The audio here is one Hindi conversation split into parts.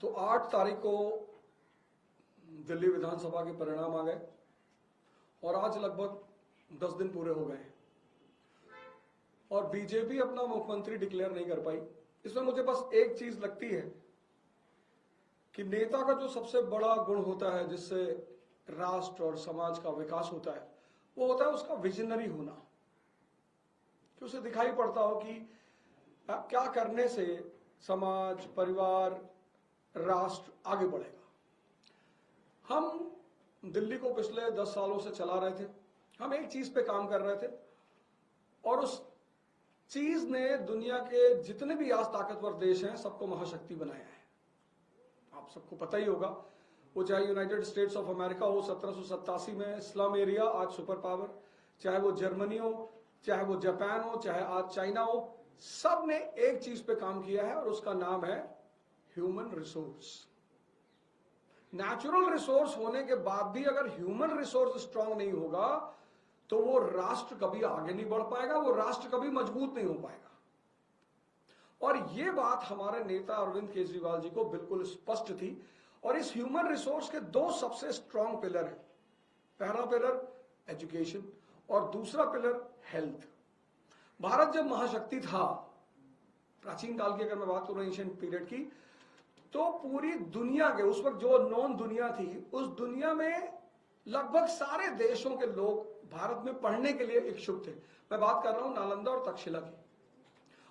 तो 8 तारीख को दिल्ली विधानसभा के परिणाम आ गए और आज लगभग 10 दिन पूरे हो गए हैं और बीजेपी अपना मुख्यमंत्री डिक्लेयर नहीं कर पाई। इसमें मुझे बस एक चीज लगती है कि नेता का जो सबसे बड़ा गुण होता है जिससे राष्ट्र और समाज का विकास होता है वो होता है उसका विजनरी होना, कि उसे दिखाई पड़ता हो कि क्या करने से समाज, परिवार, राष्ट्र आगे बढ़ेगा। हम दिल्ली को पिछले 10 सालों से चला रहे थे, हम एक चीज पे काम कर रहे थे और उस चीज ने दुनिया के जितने भी आज ताकतवर देश हैं सबको महाशक्ति बनाया है। आप सबको पता ही होगा, वो चाहे यूनाइटेड स्टेट्स ऑफ अमेरिका हो 1787 में स्लम एरिया आज सुपर पावर, चाहे वो जर्मनी हो, चाहे वो जापान हो, चाहे आज चाइना हो, सब ने एक चीज पे काम किया है और उसका नाम है ह्यूमन रिसोर्स। नेचुरल रिसोर्स होने के बाद भी अगर ह्यूमन रिसोर्स स्ट्रांग नहीं होगा तो वो राष्ट्र कभी आगे नहीं बढ़ पाएगा, वो राष्ट्र कभी मजबूत नहीं हो पाएगा। और ये बात हमारे नेता अरविंद केजरीवाल जी को बिल्कुल स्पष्ट थी और इस ह्यूमन रिसोर्स के दो सबसे स्ट्रांग पिलर हैं। पहला पिलर एजुकेशन और दूसरा पिलर हेल्थ। भारत जब महाशक्ति था, प्राचीन काल की अगर मैं बात करूं एंशिएंट पीरियड की, तो पूरी दुनिया के उस वक्त जो नॉन दुनिया थी उस दुनिया में लगभग सारे देशों के लोग भारत में पढ़ने के लिए इच्छुक थे। मैं बात कर रहा हूं नालंदा और तक्षशिला की,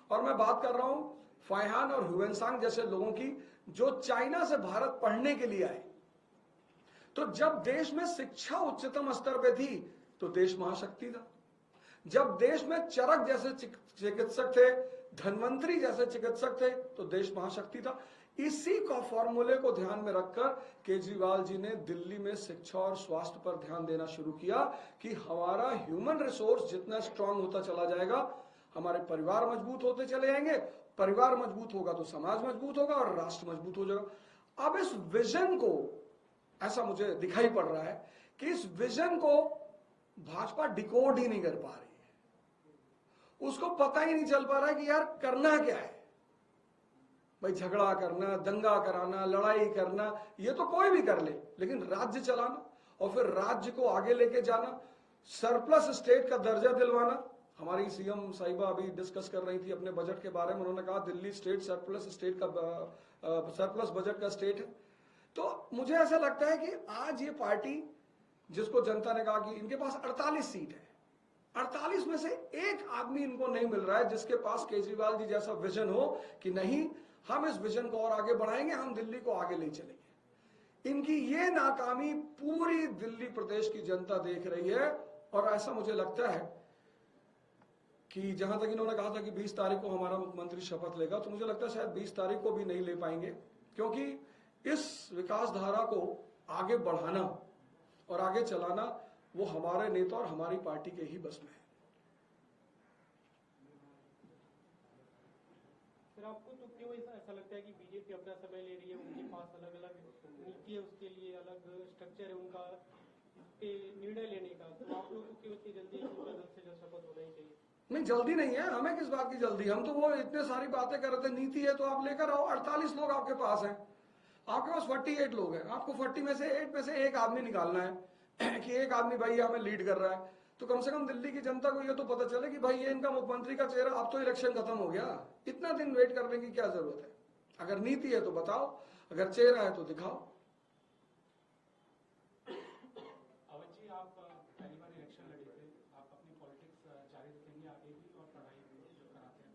और मैं बात कर रहा हूं फाइहान और ह्यूएनसांग जैसे लोगों की जो चाइना से भारत पढ़ने के लिए आए। तो जब देश में शिक्षा उच्चतम स्तर पे थी तो देश महाशक्ति था। जब देश में चरक जैसे चिकित्सक थे, धन्वंतरी जैसे चिकित्सक थे तो देश महाशक्ति था। इसी का फॉर्मूले को ध्यान में रखकर केजरीवाल जी ने दिल्ली में शिक्षा और स्वास्थ्य पर ध्यान देना शुरू किया कि हमारा ह्यूमन रिसोर्स जितना स्ट्रांग होता चला जाएगा, हमारे परिवार मजबूत होते चले जाएंगे, परिवार मजबूत होगा तो समाज मजबूत होगा और राष्ट्र मजबूत हो जाएगा। अब इस विजन को, ऐसा मुझे दिखाई पड़ रहा है कि इस विजन को भाजपा डिकोड ही नहीं कर पा रही है। उसको पता ही नहीं चल पा रहा है कि यार करना क्या है। भाई झगड़ा करना, दंगा कराना, लड़ाई करना, ये तो कोई भी कर ले, लेकिन राज्य चलाना और फिर राज्य को आगे लेके जाना, सरप्लस स्टेट का दर्जा दिलवाना। हमारी सीएम साहिबा अभी डिस्कस कर रही थी अपने बजट के बारे में, उन्होंने कहा दिल्ली स्टेट सरप्लस बजट का स्टेट है। तो मुझे ऐसा लगता है कि आज ये पार्टी जिसको जनता ने कहा कि इनके पास 48 सीट है, 48 में से एक आदमी इनको नहीं मिल रहा है जिसके पास केजरीवाल जी जैसा विजन हो कि नहीं हम इस विजन को और आगे बढ़ाएंगे, हम दिल्ली को आगे ले चलेंगे। इनकी ये नाकामी पूरी दिल्ली प्रदेश की जनता देख रही है और ऐसा मुझे लगता है कि जहां तक इन्होंने कहा था कि 20 तारीख को हमारा मुख्यमंत्री शपथ लेगा, तो मुझे लगता है शायद 20 तारीख को भी नहीं ले पाएंगे, क्योंकि इस विकास धारा को आगे बढ़ाना और आगे चलाना वो हमारे नेता और हमारी पार्टी के ही बस में है। फिर आपको तो क्यों ऐसा लगता है कि बीजेपी अपना समय ले रही है? उनके पास अलग अलग नीति है, उसके लिए अलग स्ट्रक्चर है उनका निर्णय लेने का, तो आप लोग को क्यों इतनी जल्दी जल्द से जल्द शपथ होना ही चाहिए? नहीं, जल्दी नहीं है, हमें किस बात की जल्दी। हम तो वो इतने सारी बातें कर रहे थे, नीति है तो आप लेकर आओ। 48 लोग आपके पास हैं, आपके पास 48 लोग हैं, आपको 40 में से 8 में से एक आदमी निकालना है कि एक आदमी भाई हमें लीड कर रहा है। तो कम से कम दिल्ली की जनता को ये तो पता चले कि भाई ये इनका मुख्यमंत्री का चेहरा। अब तो इलेक्शन खत्म हो गया, इतना दिन वेट करने की क्या जरूरत है? अगर नीति है तो बताओ, अगर चेहरा है तो दिखाओ। अवध जी, आप पहली बार इलेक्शन लड़े थे, आप अपनी पॉलिटिक्स जारी रखेंगे आगे भी और पढ़ाई जो कराते हैं?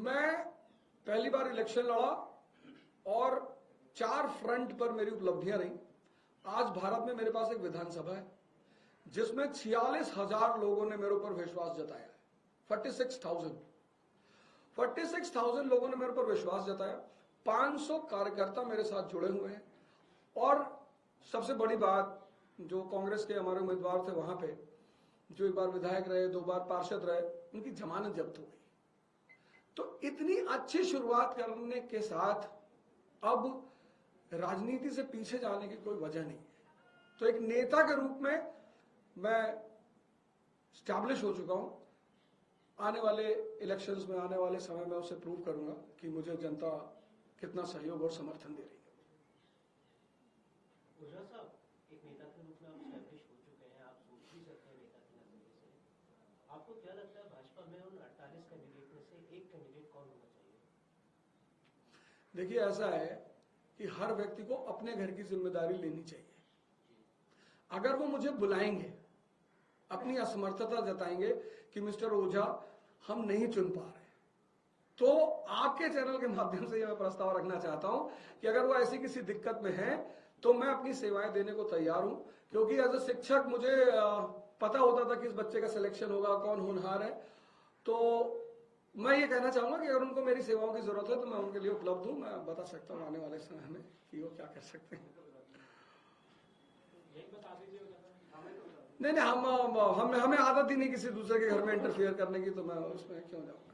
मैं पहली बार इलेक्शन लड़ा और 4 फ्रंट पर मेरी उपलब्धियां रही। आज भारत में मेरे पास एक विधानसभा है जिसमें 46,000 लोगों ने मेरे ऊपर विश्वास जताया है। 46,000 लोगों ने मेरे ऊपर विश्वास जताया। 500 कार्यकर्ता मेरे साथ जुड़े हुए हैं और सबसे बड़ी बात, जो कांग्रेस के हमारे उम्मीदवार थे वहां पे, जो एक बार विधायक रहे, 2 बार पार्षद रहे, उनकी जमानत जब्त हो गई। तो इतनी अच्छी शुरुआत करने के साथ अब राजनीति से पीछे जाने की कोई वजह नहीं है। तो एक नेता के रूप में मैं स्टैब्लिश हो चुका हूं। आने वाले इलेक्शंस में, आने वाले समय में उसे प्रूव करूंगा कि मुझे जनता कितना सहयोग और समर्थन दे रही है। ओझा साहब, एक नेता के रूप में आप एस्टैब्लिश हो चुके हैं, आप सोच भी सकते हैं नेता के नजरिए से। आपको क्या लगता है भाजपा में उन 48 कैंडिडेट में से एक कैंडिडेट कौन होना चाहिए? देखिए, ऐसा है कि हर व्यक्ति को अपने घर की जिम्मेदारी लेनी चाहिए। अगर वो मुझे बुलाएंगे, अपनी असमर्थता जताएंगे कि मिस्टर ओझा हम नहीं चुन पा रहे, तो आपके चैनल के माध्यम से मैं प्रस्ताव रखना चाहता हूं कि अगर वो ऐसी किसी दिक्कत में है तो मैं अपनी सेवाएं देने को तैयार हूं। क्योंकि एज ए शिक्षक मुझे पता होता था कि इस बच्चे का सिलेक्शन होगा, कौन होनहार है। तो मैं ये कहना चाहूंगा कि अगर उनको मेरी सेवाओं की जरूरत है तो मैं उनके लिए उपलब्ध हूं। मैं बता सकता हूं आने वाले समय में कि वो क्या कर सकते हैं। नहीं, हमें आदत ही नहीं किसी दूसरे के घर में इंटरफियर करने की, तो मैं उसमें क्यों जाऊं।